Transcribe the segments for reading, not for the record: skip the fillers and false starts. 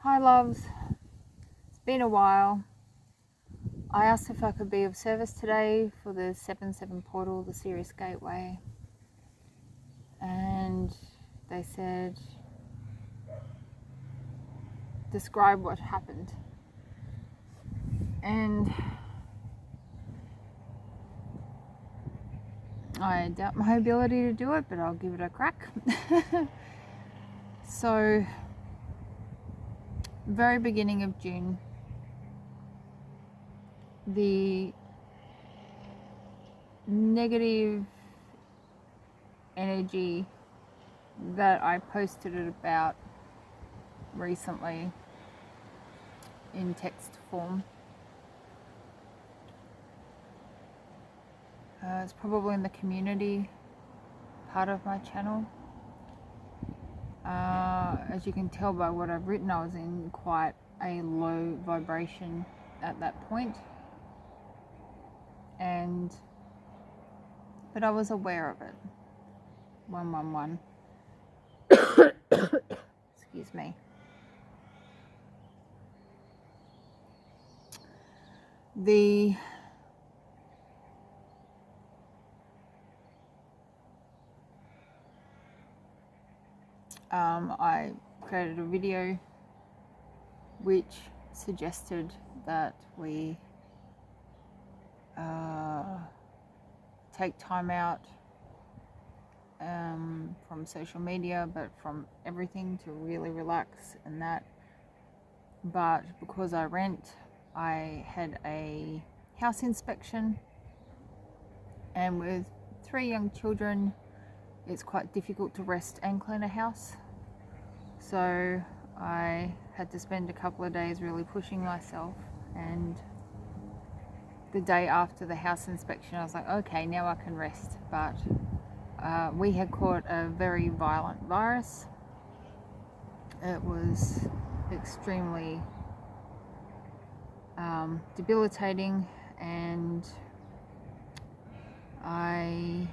Hi loves, it's been a while. I asked if I could be of service today for the 7/7 portal, the Sirius Gateway, and they said describe what happened. And I doubt my ability to do it, but I'll give it a crack. So, very beginning of June, the negative energy that I posted it about recently in text form, it's probably in the community part of my channel. As you can tell by what I've written, I was in quite a low vibration at that point, but I was aware of it. 111. Excuse me. I created a video which suggested that we take time out from social media, but from everything, to really relax and that. But because I rent, I had a house inspection, and with 3 young children, it's quite difficult to rest and clean a house. So I had to spend a couple of days really pushing myself, and the day after the house inspection I was like, okay, now I can rest. But we had caught a very violent virus. It was extremely debilitating, and I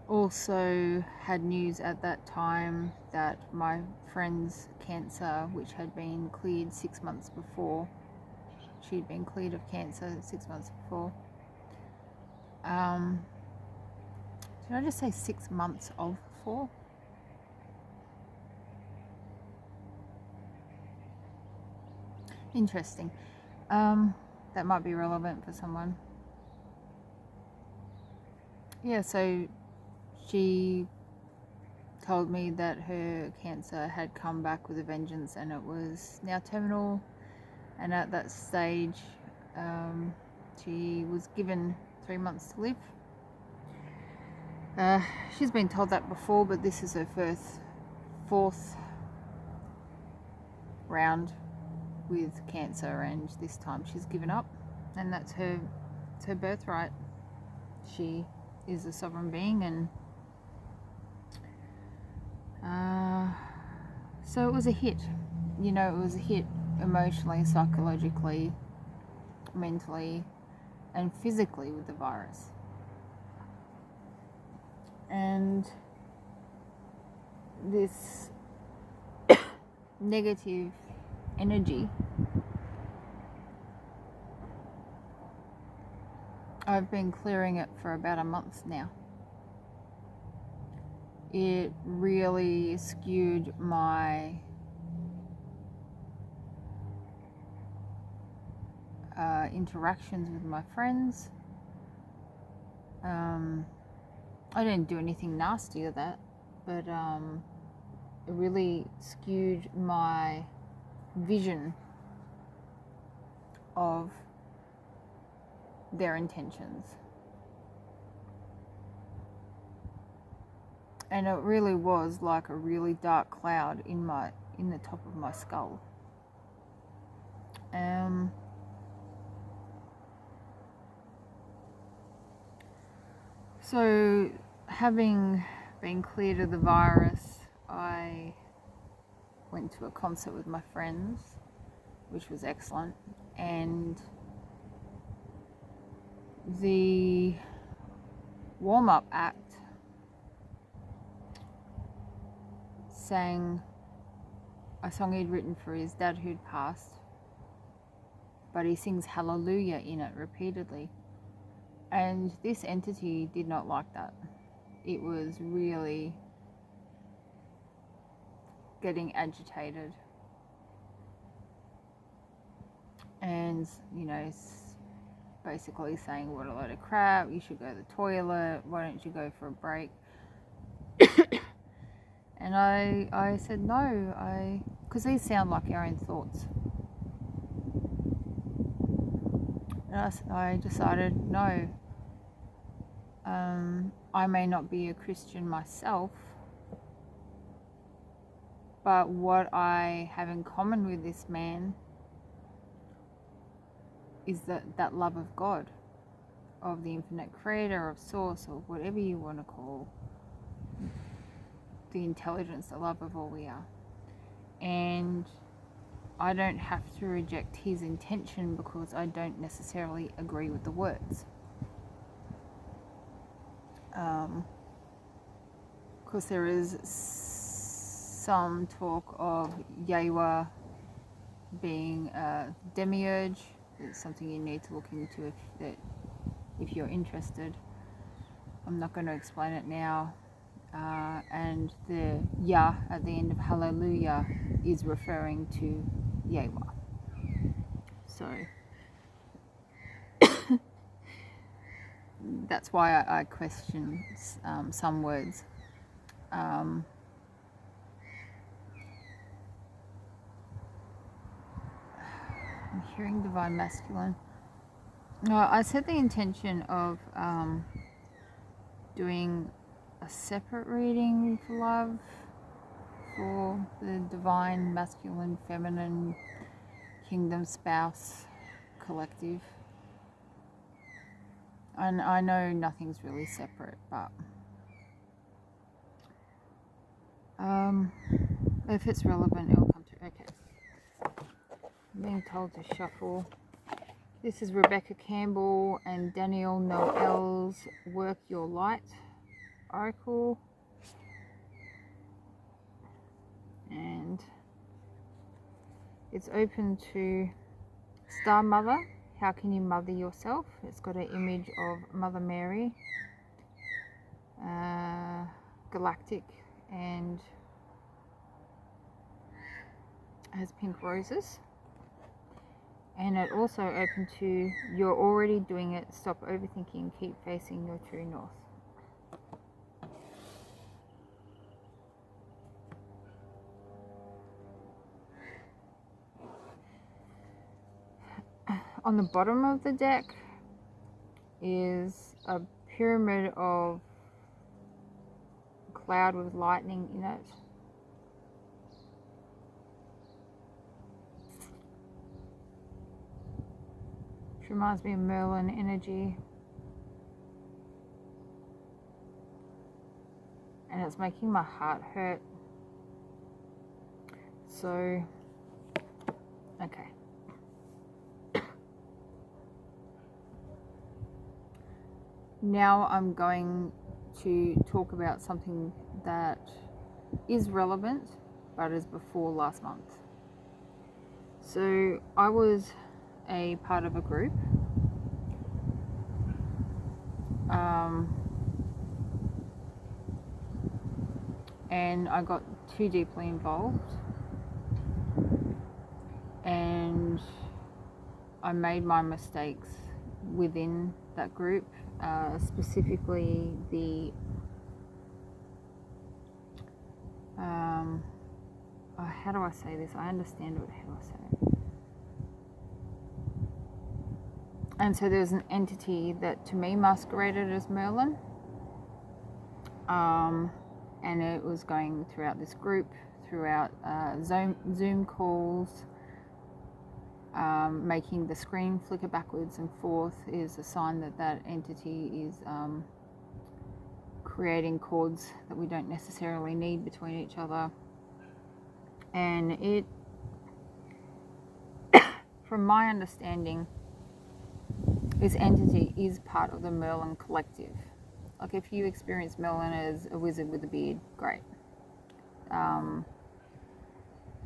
also had news at that time that my friend's cancer, which had been cleared 6 months before, she'd been cleared of cancer 6 months before. Did I just say 6 months of 4? Interesting. That might be relevant for someone. Yeah, so she told me that her cancer had come back with a vengeance, and it was now terminal. And at that stage, she was given 3 months to live. She's been told that before, but this is her fourth round with cancer, and this time she's given up, and it's her birthright. She is a sovereign being, and so it was a hit. It was a hit emotionally, psychologically, mentally, and physically with the virus. And this negative energy, I've been clearing it for about a month now. It really skewed my interactions with my friends. I didn't do anything nasty to that, but it really skewed my vision of their intentions. And it really was like a really dark cloud in the top of my skull. So, having been cleared of the virus, I went to a concert with my friends, which was excellent. And the warm-up act sang a song he'd written for his dad who'd passed, but he sings hallelujah in it repeatedly. And this entity did not like that. It was really getting agitated and, basically saying, what a load of crap, you should go to the toilet, why don't you go for a break? And I said no, because these sound like our own thoughts. And I decided no. I may not be a Christian myself, but what I have in common with this man is that love of God, of the infinite creator, of source, or whatever you want to call the intelligence, the love of all we are. And I don't have to reject his intention because I don't necessarily agree with the words. Because there is some talk of Yahweh being a demiurge. It's something you need to look into if you're interested. I'm not going to explain it now. And the Yah at the end of hallelujah is referring to Yahweh. So that's why I question some words. I'm hearing divine masculine. No, I set the intention of doing a separate reading for love for the divine masculine feminine kingdom spouse collective. And I know nothing's really separate, but if it's relevant, it will come through. Okay. I'm being told to shuffle. This is Rebecca Campbell and Daniel Noel's Work Your Light Oracle. And it's open to Star Mother. How can you mother yourself? It's got an image of Mother Mary, galactic, and has pink roses. And it also open to you're already doing it, stop overthinking, keep facing your true north. On the bottom of the deck is a pyramid of cloud with lightning in it. Which reminds me of Merlin energy. And it's making my heart hurt. So, okay. Now I'm going to talk about something that is relevant, but is before last month. So I was a part of a group. And I got too deeply involved. And I made my mistakes within that group. Specifically the how do I say this? I understand it, how do I say it? And so there's an entity that to me masqueraded as Merlin, and it was going throughout this group, throughout Zoom calls, making the screen flicker backwards and forth is a sign that that entity is creating chords that we don't necessarily need between each other. And it, from my understanding, this entity is part of the Merlin collective. Like if you experience Merlin as a wizard with a beard, great.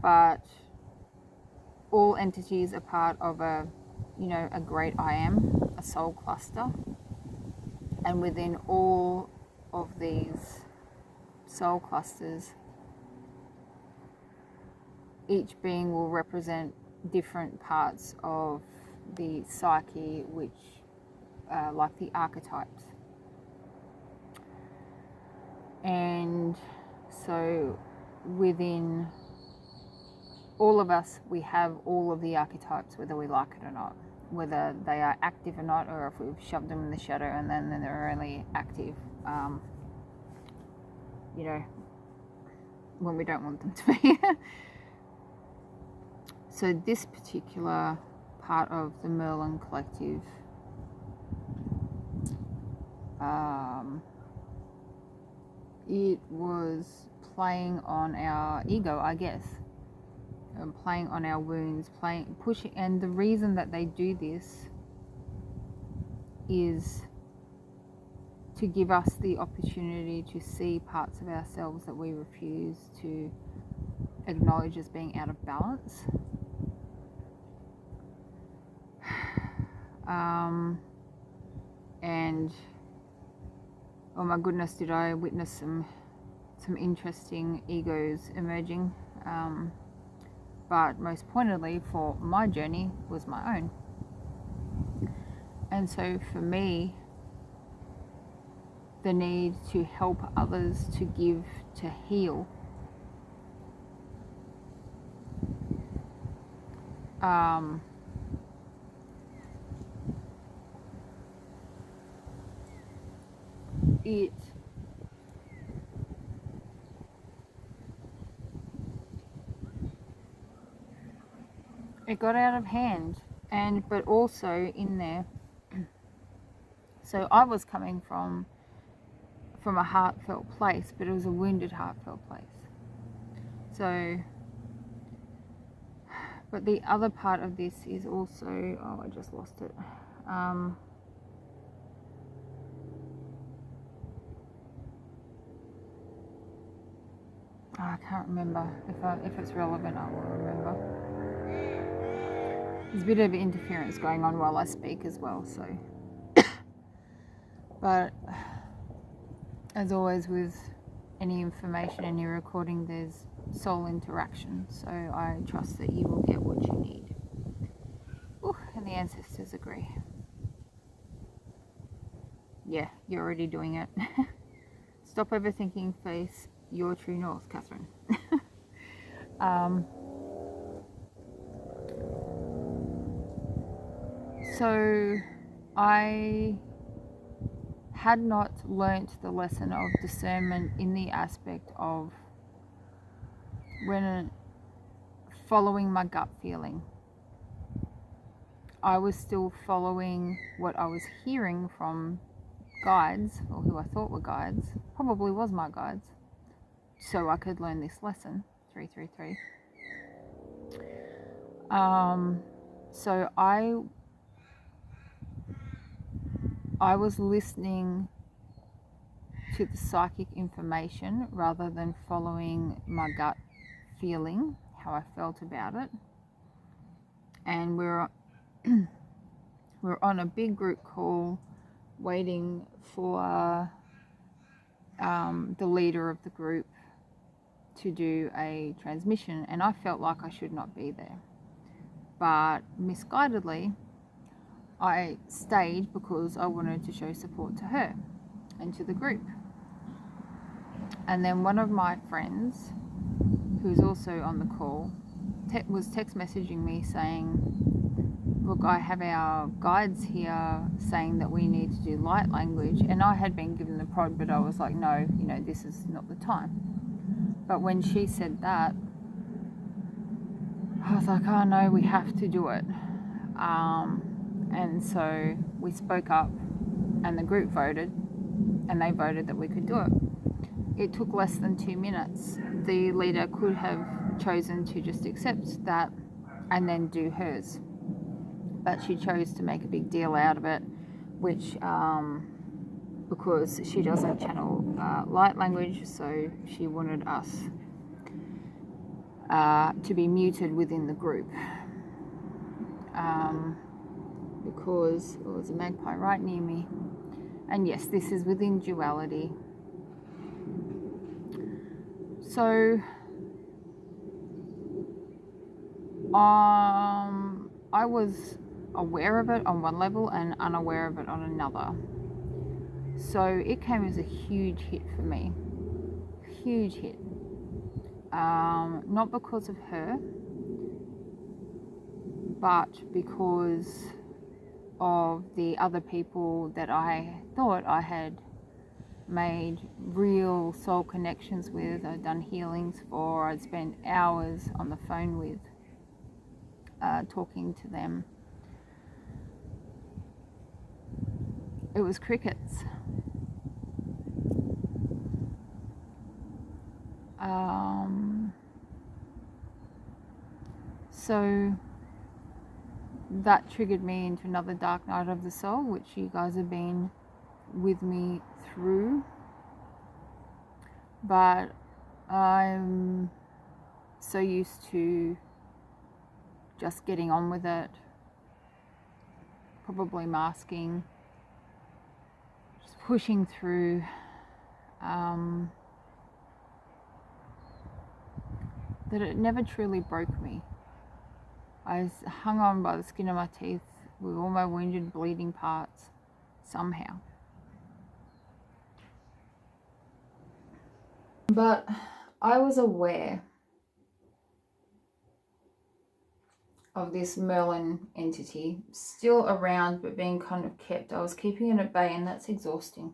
but all entities are part of a great I am, a soul cluster, and within all of these soul clusters, each being will represent different parts of the psyche, which like the archetypes. And so within all of us, we have all of the archetypes, whether we like it or not, whether they are active or not, or if we've shoved them in the shadow and then they're only active, when we don't want them to be. So this particular part of the Merlin Collective, it was playing on our ego, I guess, playing on our wounds, pushing. And the reason that they do this is to give us the opportunity to see parts of ourselves that we refuse to acknowledge as being out of balance. And oh my goodness, did I witness some interesting egos emerging, but most pointedly for my journey was my own. And so for me, the need to help others, to give, to heal, it got out of hand. But also in there, so I was coming from a heartfelt place, but it was a wounded heartfelt place. So, but the other part of this is also, I just lost it. I can't remember. If it's relevant, I will remember. There's a bit of interference going on while I speak as well, so. But as always with any information, any recording, there's soul interaction, so I trust that you will get what you need. Ooh, and the ancestors agree. Yeah, you're already doing it. Stop overthinking, face your true north, Catherine. So I had not learnt the lesson of discernment in the aspect of when following my gut feeling. I was still following what I was hearing from guides, or who I thought were guides, probably was my guides, so I could learn this lesson, 333. So I was listening to the psychic information rather than following my gut feeling, how I felt about it. And we're on a big group call waiting for the leader of the group to do a transmission, and I felt like I should not be there. But misguidedly, I stayed because I wanted to show support to her and to the group. And then one of my friends, who's also on the call, was text messaging me saying, look, I have our guides here saying that we need to do light language. And I had been given the prod, but I was like, no, this is not the time. But when she said that, I was like, oh no, we have to do it. And so we spoke up and the group voted, and they voted that we could do it. It took less than 2 minutes. The leader could have chosen to just accept that and then do hers. But she chose to make a big deal out of it, which, because she doesn't channel light language, so she wanted us to be muted within the group, because there was a magpie right near me. And yes, this is within duality. So I was aware of it on one level and unaware of it on another. So it came as a huge hit for me. Huge hit. Not because of her, but because of the other people that I thought I had made real soul connections with, I'd done healings for, I'd spent hours on the phone with, talking to them. It was crickets. So that triggered me into another dark night of the soul, which you guys have been with me through. But I'm so used to just getting on with it, probably masking, just pushing through. That it never truly broke me. I hung on by the skin of my teeth with all my wounded, bleeding parts, somehow. But I was aware of this Merlin entity, still around but being kind of kept. I was keeping it at bay, and that's exhausting.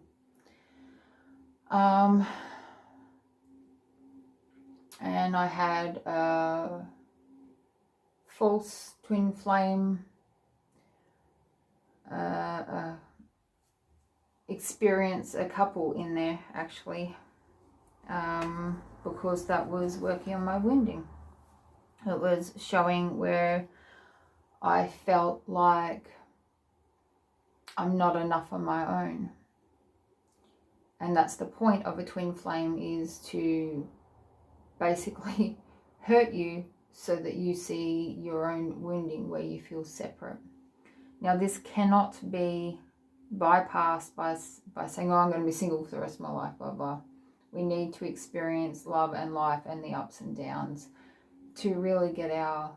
And I had a false twin flame experience, a couple in there actually, because that was working on my wounding. It was showing where I felt like I'm not enough on my own. And that's the point of a twin flame, is to basically hurt you so that you see your own wounding where you feel separate. Now, this cannot be bypassed by saying, oh, I'm going to be single for the rest of my life, blah, blah. We need to experience love and life and the ups and downs to really get our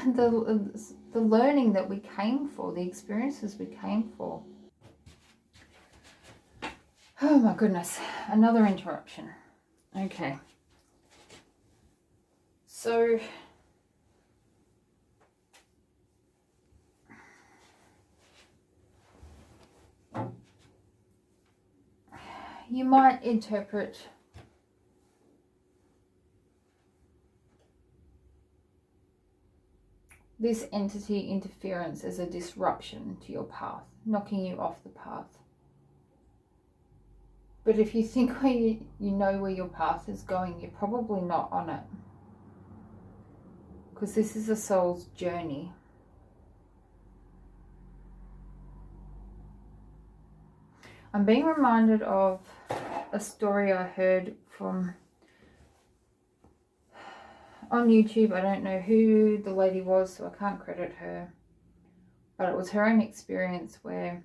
the learning that we came for, the experiences we came for. Oh my goodness, another interruption. Okay. So you might interpret this entity interference as a disruption to your path, knocking you off the path. But if you think you know where your path is going, you're probably not on it. Because this is a soul's journey. I'm being reminded of a story I heard from on YouTube. I don't know who the lady was, so I can't credit her. But it was her own experience where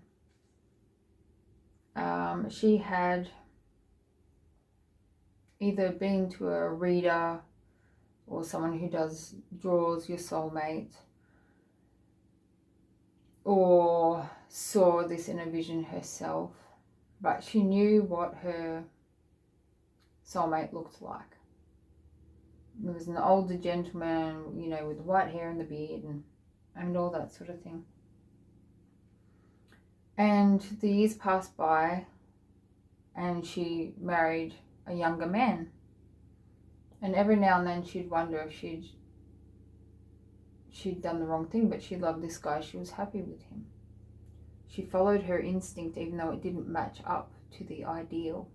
she had either been to a reader or someone who draws your soulmate, or saw this in a vision herself, but she knew what her soulmate looked like. It was an older gentleman, you know, with white hair and the beard and all that sort of thing. And the years passed by and she married a younger man. And every now and then she'd wonder if she'd done the wrong thing, but she loved this guy. She was happy with him. She followed her instinct, even though it didn't match up to the ideal,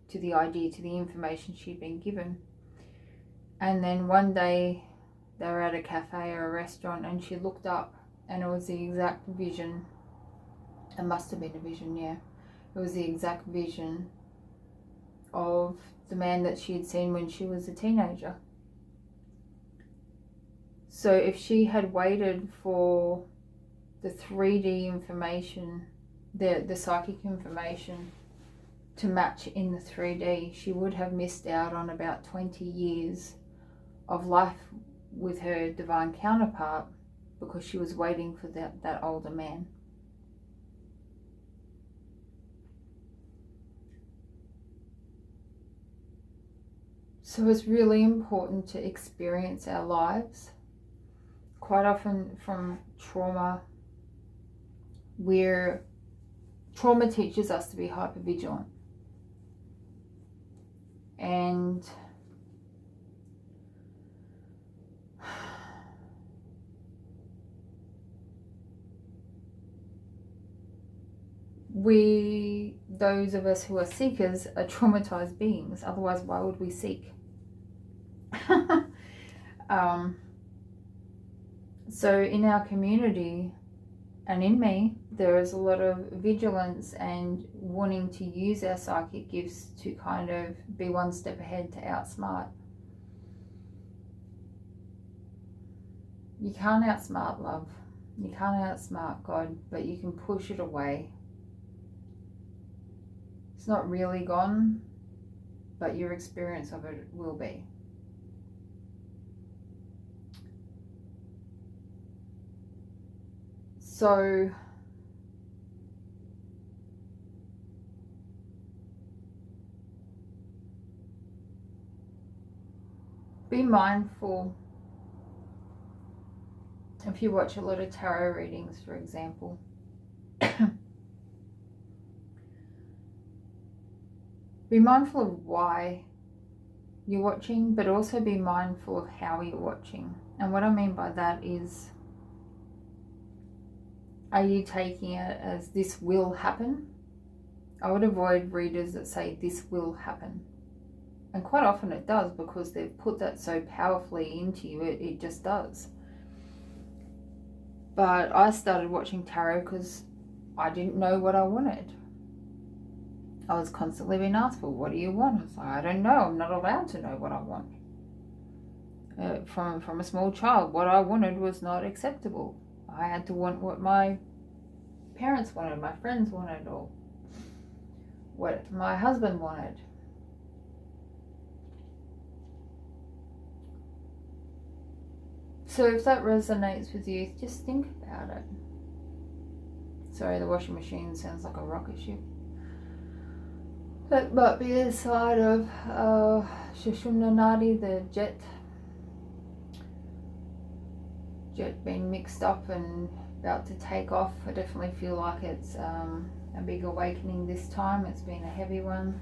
to the idea, to the information she'd been given. And then one day they were at a cafe or a restaurant and she looked up and it was the exact vision. It must have been a vision, yeah. It was the exact vision of the man that she had seen when she was a teenager. So if she had waited for the 3D information, the psychic information to match in the 3D, she would have missed out on about 20 years of life with her divine counterpart because she was waiting for that older man. So it's really important to experience our lives. Quite often from trauma, where trauma teaches us to be hypervigilant. And we, those of us who are seekers, are traumatized beings. Otherwise, why would we seek? So in our community and in me, there is a lot of vigilance and wanting to use our psychic gifts to kind of be one step ahead, to outsmart. You can't outsmart love. You can't outsmart God, but you can push it away. It's not really gone, but your experience of it will be. So be mindful if you watch a lot of tarot readings, for example. Be mindful of why you're watching, but also be mindful of how you're watching. And what I mean by that is, are you taking it as this will happen? I would avoid readers that say this will happen. And quite often it does, because they've put that so powerfully into you, it just does. But I started watching tarot because I didn't know what I wanted. I was constantly being asked for, what do you want? I was like, I don't know. I'm not allowed to know what I want. From a small child, what I wanted was not acceptable. I had to want what my parents wanted, my friends wanted, or what my husband wanted. So if that resonates with you, just think about it. Sorry, the washing machine sounds like a rocket ship. That might be the side of Shishunanadi, the jet being mixed up and about to take off. I definitely feel like it's a big awakening this time. It's been a heavy one.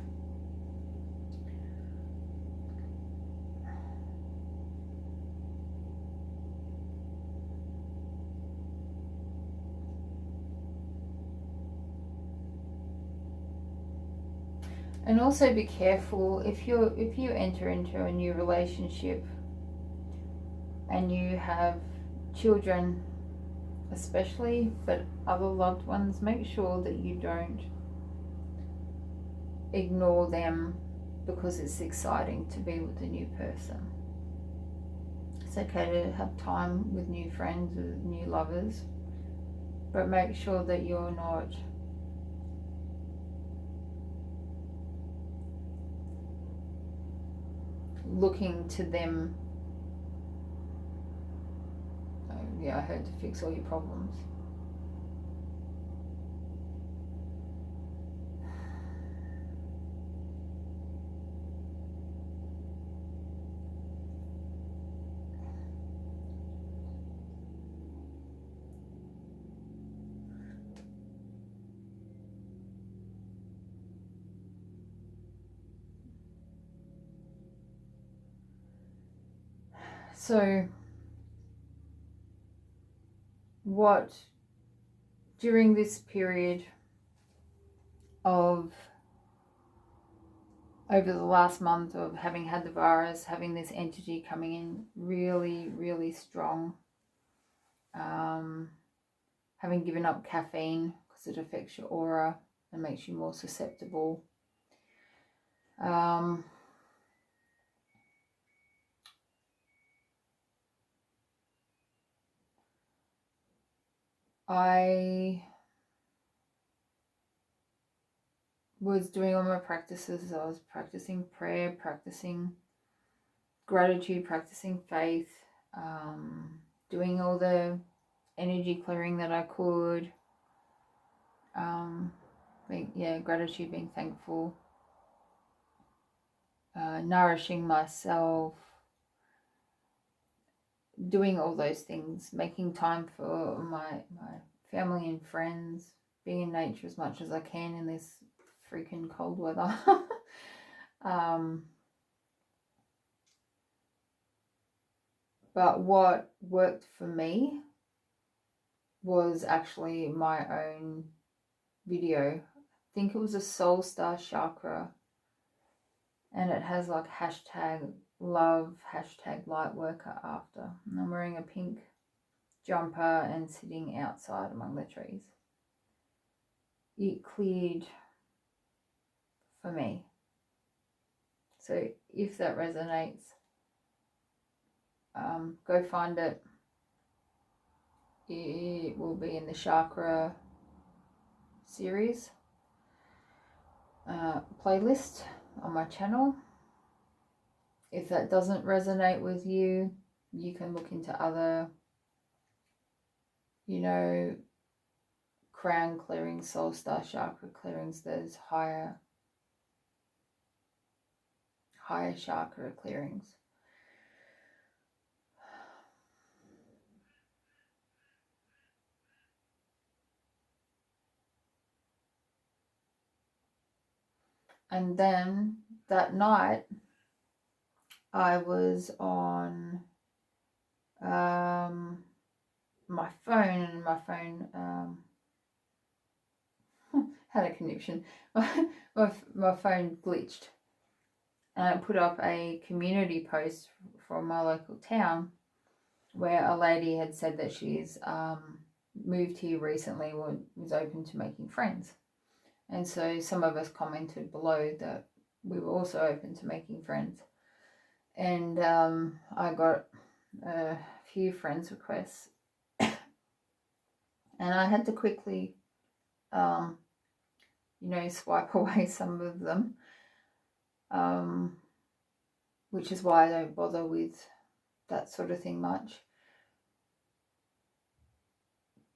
And also be careful if you enter into a new relationship and you have children especially, but other loved ones, make sure that you don't ignore them because it's exciting to be with a new person. It's okay to have time with new friends, with new lovers, but make sure that you're not looking to them. I heard, to fix all your problems. So what, during this period of over the last month of having had the virus, having this entity coming in really, really strong, having given up caffeine because it affects your aura and makes you more susceptible, and I was doing all my practices. I was practicing prayer, practicing gratitude, practicing faith, doing all the energy clearing that I could. Gratitude, being thankful, nourishing myself, doing all those things, making time for my family and friends, being in nature as much as I can in this freaking cold weather. But what worked for me was actually my own video. I think it was a Soul Star Chakra, and it has like hashtag love, hashtag light worker after. And I'm wearing a pink jumper and sitting outside among the trees. It cleared for me. So if that resonates, go find it. It will be in the chakra series playlist on my channel. If that doesn't resonate with you, you can look into other, crown clearings, soul star chakra clearings. There's higher chakra clearings. And then that night I was on my phone, and my phone had a connection. my phone glitched, and I put up a community post from my local town where a lady had said that she's moved here recently, was open to making friends. And so some of us commented below that we were also open to making friends. And I got a few friends requests. And I had to quickly, swipe away some of them, which is why I don't bother with that sort of thing much.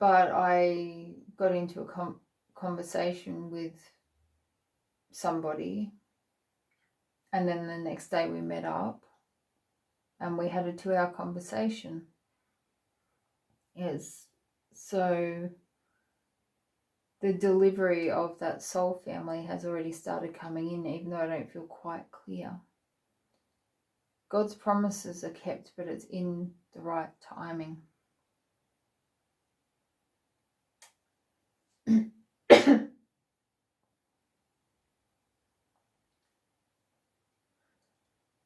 But I got into a conversation with somebody, and then the next day we met up and we had a 2-hour conversation. So the delivery of that soul family has already started coming in, even though I don't feel quite clear. God's promises are kept, but it's in the right timing.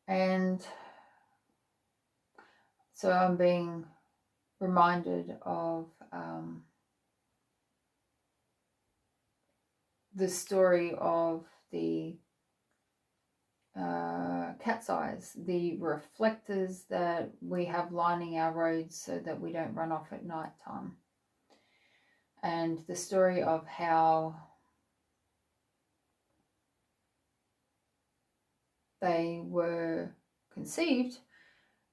And so I'm being reminded of the story of the cat's eyes, the reflectors that we have lining our roads so that we don't run off at night time. And the story of how they were conceived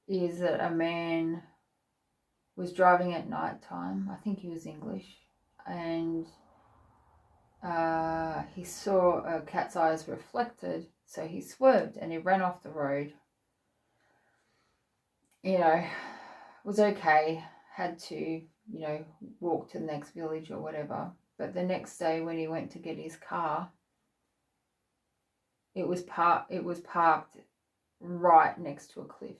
is that a man was driving at night time. I think he was English, and he saw a cat's eyes reflected, so he swerved and he ran off the road. Was okay, had to, walk to the next village or whatever. But the next day when he went to get his car, it was parked right next to a cliff.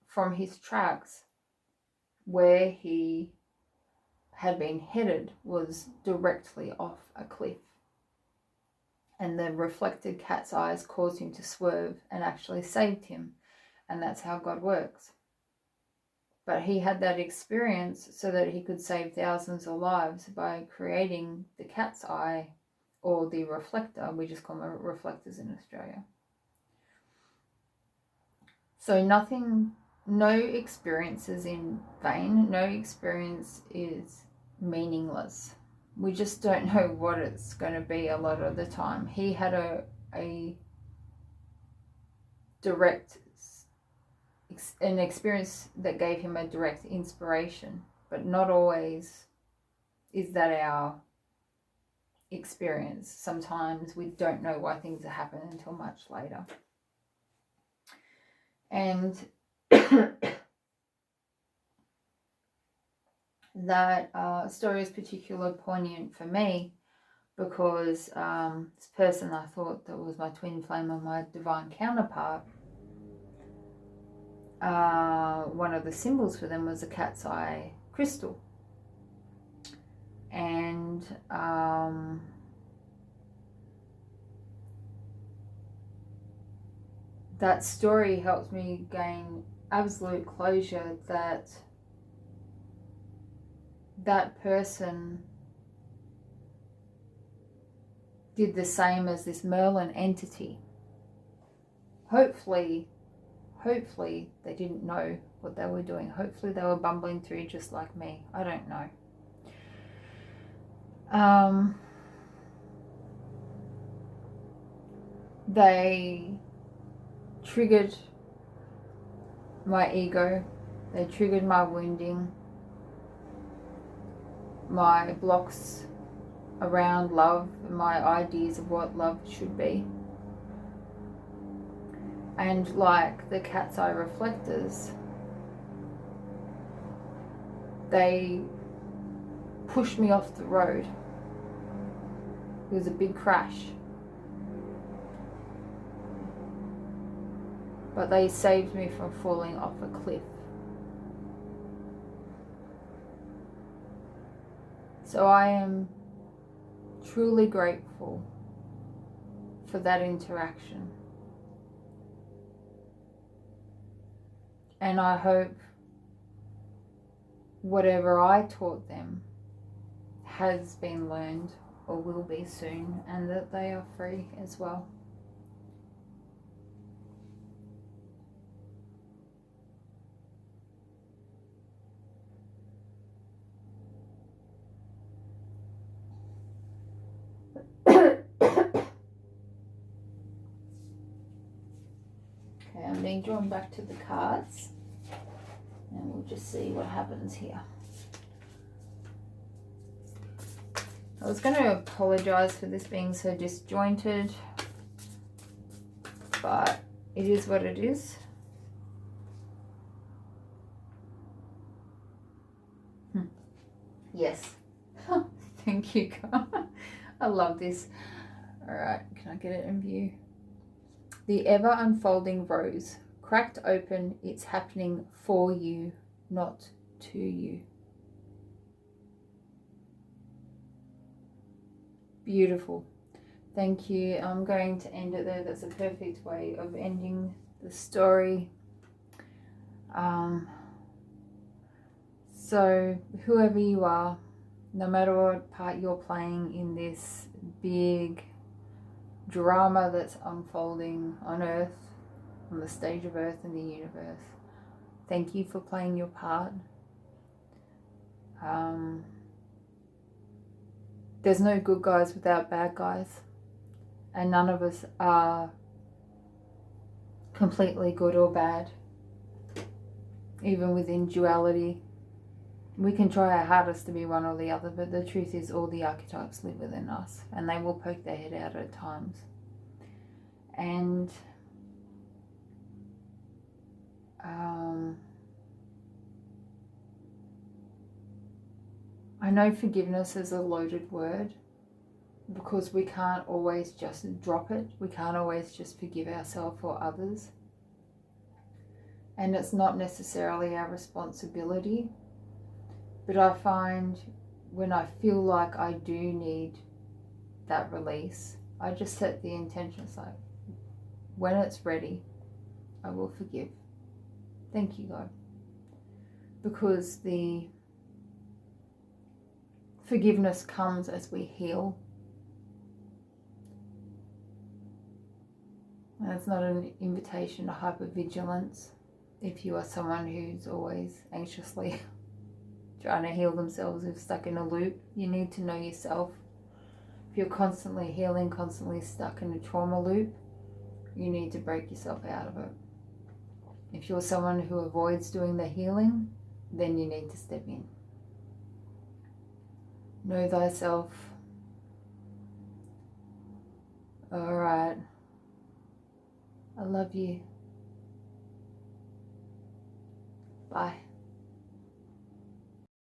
From his tracks, where he had been headed was directly off a cliff. And the reflected cat's eyes caused him to swerve and actually saved him. And that's how God works. But he had that experience so that he could save thousands of lives by creating the cat's eye, or the reflector. We just call them reflectors in Australia. So nothing, no experience is in vain. No experience is meaningless. We just don't know what it's going to be a lot of the time. He had a direct, an experience that gave him a direct inspiration, but not always is that our experience. Sometimes we don't know why things happen until much later. And that story is particularly poignant for me because this person I thought that was my twin flame and my divine counterpart, one of the symbols for them was a cat's eye crystal. And that story helped me gain absolute closure that that person did the same as this Merlin entity. Hopefully they didn't know what they were doing. Hopefully they were bumbling through just like me. I don't know. They triggered my ego. They triggered my wounding, my blocks around love, my ideas of what love should be. And like the cat's eye reflectors, they pushed me off the road. It was a big crash. But they saved me from falling off a cliff. So I am truly grateful for that interaction. And I hope whatever I taught them has been learned or will be soon, and that they are free as well. Okay, I'm being drawn back to the cards, and we'll just see what happens here. I was going to apologise for this being so disjointed, but it is what it is. Yes. Thank you, God. I love this. All right, can I get it in view? The ever unfolding rose, cracked open, it's happening for you, not to you. Beautiful. Thank you. I'm going to end it there. That's a perfect way of ending the story. So whoever you are, no matter what part you're playing in this big drama that's unfolding on Earth, on the stage of Earth and the universe, thank you for playing your part. There's no good guys without bad guys, and none of us are completely good or bad. Even within duality, we can try our hardest to be one or the other, but the truth is all the archetypes live within us, and they will poke their head out at times. And I know forgiveness is a loaded word, because we can't always just drop it. We can't always just forgive ourselves or others. And it's not necessarily our responsibility. But I find when I feel like I do need that release, I just set the intention aside. When it's ready, I will forgive. Thank you, God. Because the forgiveness comes as we heal. And it's not an invitation to hypervigilance. If you are someone who's always anxiously trying to heal themselves, who's stuck in a loop, you need to know yourself. If you're constantly healing, constantly stuck in a trauma loop, you need to break yourself out of it. If you're someone who avoids doing the healing, then you need to step in. Know thyself. All right. I love you. Bye.